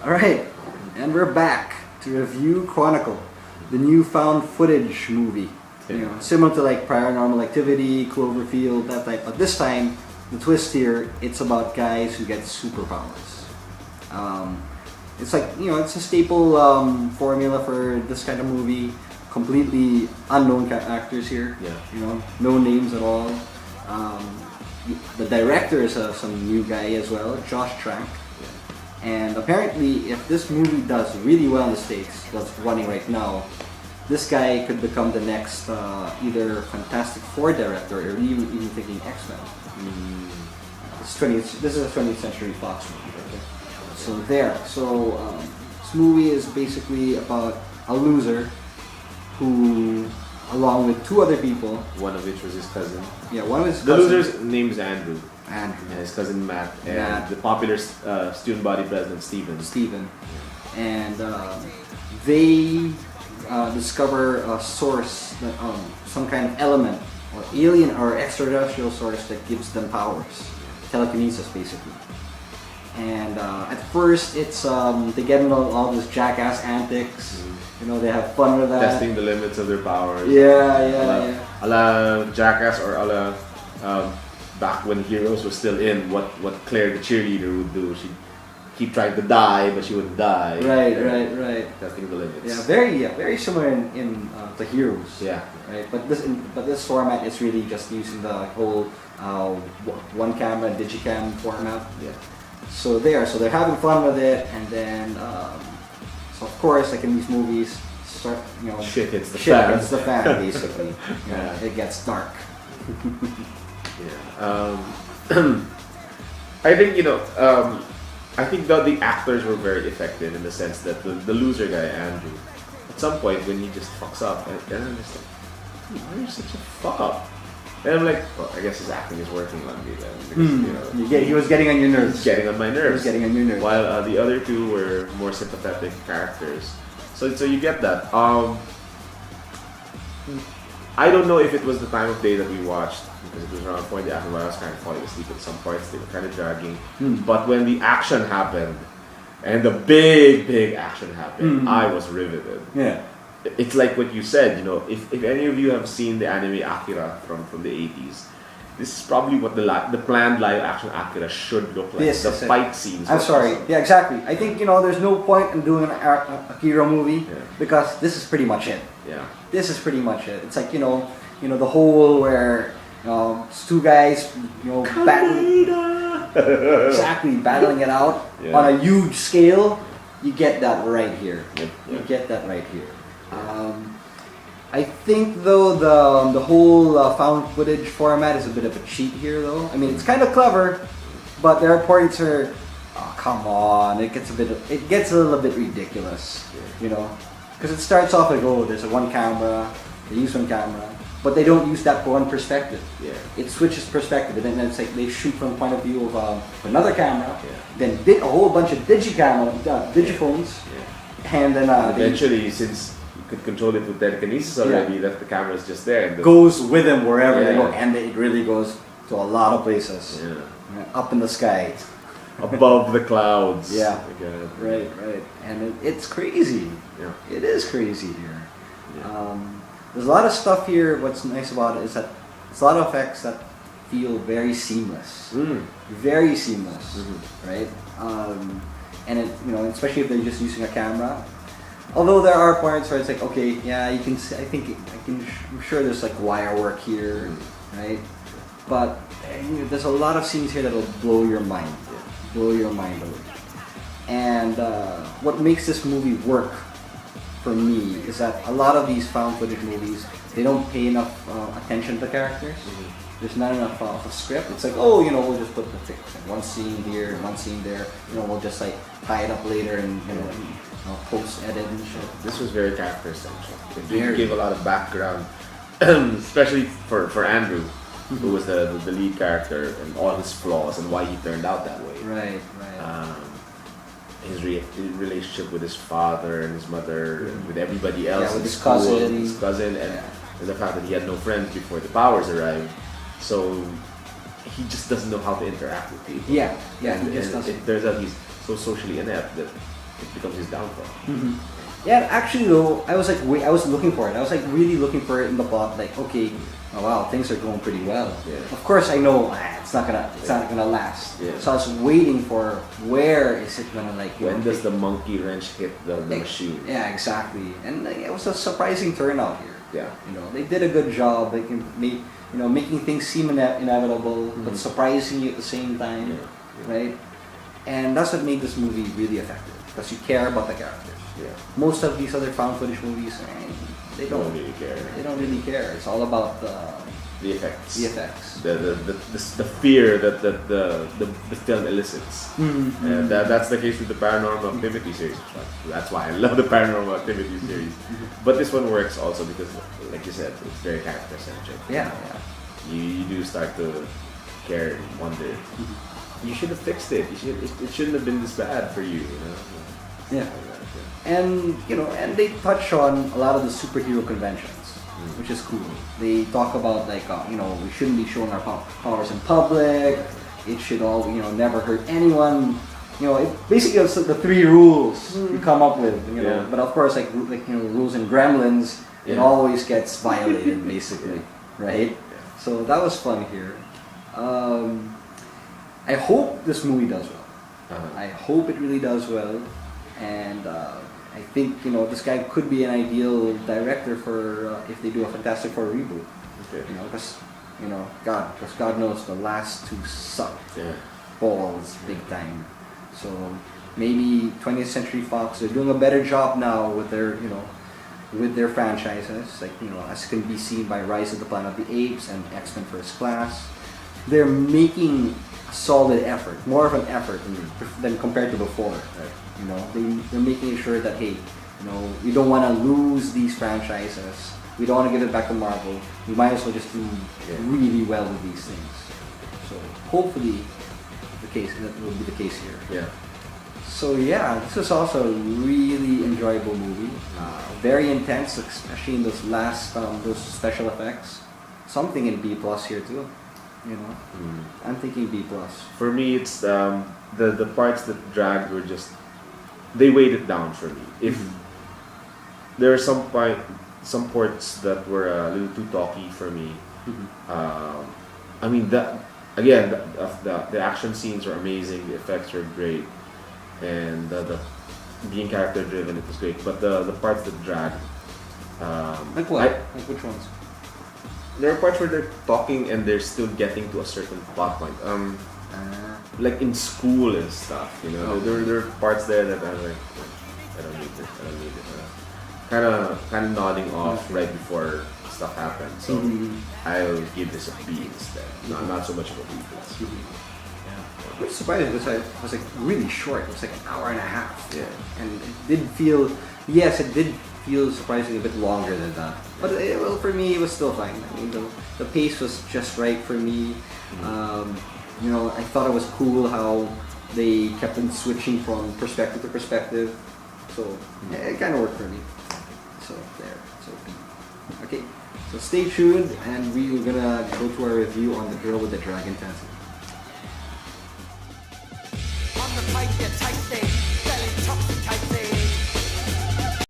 Alright, and we're back to review Chronicle, the new found footage movie. You know, similar to like Paranormal Activity, Cloverfield, that type. But this time, the twist here, it's about guys who get superpowers. It's like, you know, it's a staple formula for this kind of movie. Completely unknown actors here. Yeah. You know, no names at all. The director is some new guy as well, Josh Trank. And apparently, if this movie does really well in the States, that's running right now, this guy could become the next either Fantastic Four director or even thinking X-Men. This is a 20th Century Fox movie. Okay? So there. So this movie is basically about a loser who, along with two other people, one of which was his cousin. Yeah, one of his The cousins. loser's name is Andrew. Andrew. And his cousin Matt. And Matt. the popular student body president Steven. And they discover a source, that, some kind of element, or alien or extraterrestrial source that gives them powers. Telekinesis, basically. And at first, it's they get into all this jackass antics. You know, they have fun with that. Testing the limits of their powers. Yeah. A la Jackass or a la back when Heroes was still in, what Claire the cheerleader would do. She'd keep trying to die, but she wouldn't die. Right. Testing the limits. Very similar in the Heroes. Yeah. Right, but this format is really just using the whole one camera digicam format. Yeah. So they're having fun with it, and then so of course, like in these movies, Shit hits the shit fan. hits the fan basically. You know, Yeah. it gets dark. Yeah. I think I think the actors were very effective in the sense that the loser guy Andrew, at some point when he just fucks up, and I'm just like, why are you such a fuck up? And I'm like, well, I guess his acting is working on me then, because He was getting on your nerves. it's getting on my nerves. He was getting on your nerves. While the other two were more sympathetic characters. So you get that. I don't know if it was the time of day that we watched, because it was around 4 in the afternoon. I was kind of falling asleep at some points. They were kind of dragging. But when the action happened, and the big action happened, I was riveted. Yeah. It's like what you said, if any of you have seen the anime Akira from the 80s, this is probably what the planned live action Akira should look like. Yes, the fight scenes. I'm sorry. Yeah, exactly. I think there's no point in doing an Akira movie because this is pretty much it. Yeah. This is pretty much it. It's like the whole where it's two guys battling battling it out on a huge scale. You get that right here. You get that right here. I think though the whole found footage format is a bit of a cheat here though. I mean, it's kind of clever, but there are points where, oh come on, it gets a little bit ridiculous, because it starts off like, oh, there's one camera, they use one camera, but they don't use that for one perspective. Yeah. It switches perspective, and then it's like they shoot from the point of view of another camera, then a whole bunch of digiphones, and then eventually, since you could control it with telekinesis already, that the camera is just there. And goes with them wherever they go, and it really goes to a lot of places. Up in the sky. Above the clouds. Yeah. Again. Right. And it's crazy. Yeah. It is crazy here. Yeah. There's a lot of stuff here. What's nice about it is that it's a lot of effects that feel very seamless. Very seamless. Right? And it, especially if they're just using a camera. Although there are points where it's like, okay, yeah, you can see, I'm sure there's like wire work here, right? But there's a lot of scenes here that will blow your mind. Blow your mind away. And what makes this movie work for me is that a lot of these found footage movies, they don't pay enough attention to the characters. There's not enough of a script. It's like, oh, we'll just put one scene here, one scene there. We'll just like tie it up later and post edit and shit. This was very character centric. It did give a lot of background, especially for Andrew, who was the lead character, and all his flaws and why he turned out that way. Right. His relationship with his father and his mother, and with everybody else, with in his school, cousin. his cousin, and the fact that he had no friends before the powers arrived. So he just doesn't know how to interact with people. Yeah, and he just doesn't. it turns out he's so socially inept that it becomes his downfall. Yeah, actually though, I was like, I was looking for it. I was like really looking for it in the plot. Like, okay, oh wow, things are going pretty well. Yeah. Of course, I know it's not gonna last. Yeah. So I was waiting for where is it gonna like. When does the monkey wrench hit the machine? Yeah, exactly. And like, it was a surprising turnout here. Yeah. You know, they did a good job. They can make, you know, making things seem inevitable, but surprising you at the same time, right? And that's what made this movie really effective because you care about the characters. Yeah. Most of these other found footage movies, they don't really care. They don't really care. It's all about the effects. The effects. The fear that the film elicits. And that's the case with the Paranormal Activity series. That's why I love the Paranormal Activity series. But this one works also because, like you said, it's very character centric. Yeah. You do start to care and wonder. You should have fixed it. It shouldn't have been this bad for you. You know? Yeah. And you know, and they touch on a lot of the superhero conventions, which is cool. They talk about like you know, we shouldn't be showing our powers in public. It should all, you know, never hurt anyone. You know, it basically it's the 3 rules you come up with. You know, but of course, like you know, rules in Gremlins, it always gets violated basically, right? So that was fun here. I hope this movie does well. I hope it really does well, and I think, you know, this guy could be an ideal director for if they do a Fantastic Four reboot. Okay. You know, because God knows the last 2 sucked balls big time. So maybe 20th Century Fox, they're doing a better job now with their, you know, with their franchises, like, you know, as can be seen by Rise of the Planet of the Apes and X-Men First Class. They're making a solid effort, more of an effort than compared to before. Right. You know, they're making sure that, hey, you know, we don't want to lose these franchises. We don't want to give it back to Marvel. We might as well just do really well with these things. So hopefully, that will be the case here. Yeah. So yeah, this is also a really enjoyable movie. Very intense, especially in those last those special effects. Something in B+ here too. You know, I'm thinking B+. For me, it's the parts that dragged were just, they weighed it down for me. If there are some parts that were a little too talky for me. I mean, that again, the action scenes were amazing, the effects were great, and the being character driven, it was great. But the parts that dragged, like what? Like which ones? There are parts where they're talking and they're still getting to a certain plot point. Like in school and stuff, you know. There are parts there that I'm like, I don't need this. Kind of nodding off right before stuff happens. So I'll give this a B instead. Not so much of a B+. I was surprised it was like really short. It was like an hour and a half. Yeah. And it did feel, it did feel surprisingly a bit longer than that. But well, for me, it was still fine. I mean, the pace was just right for me. You know, I thought it was cool how they kept on switching from perspective to perspective. So it kind of worked for me. So there. So B. Okay. So stay tuned, and we're gonna go to our review on The Girl with the Dragon Tattoo.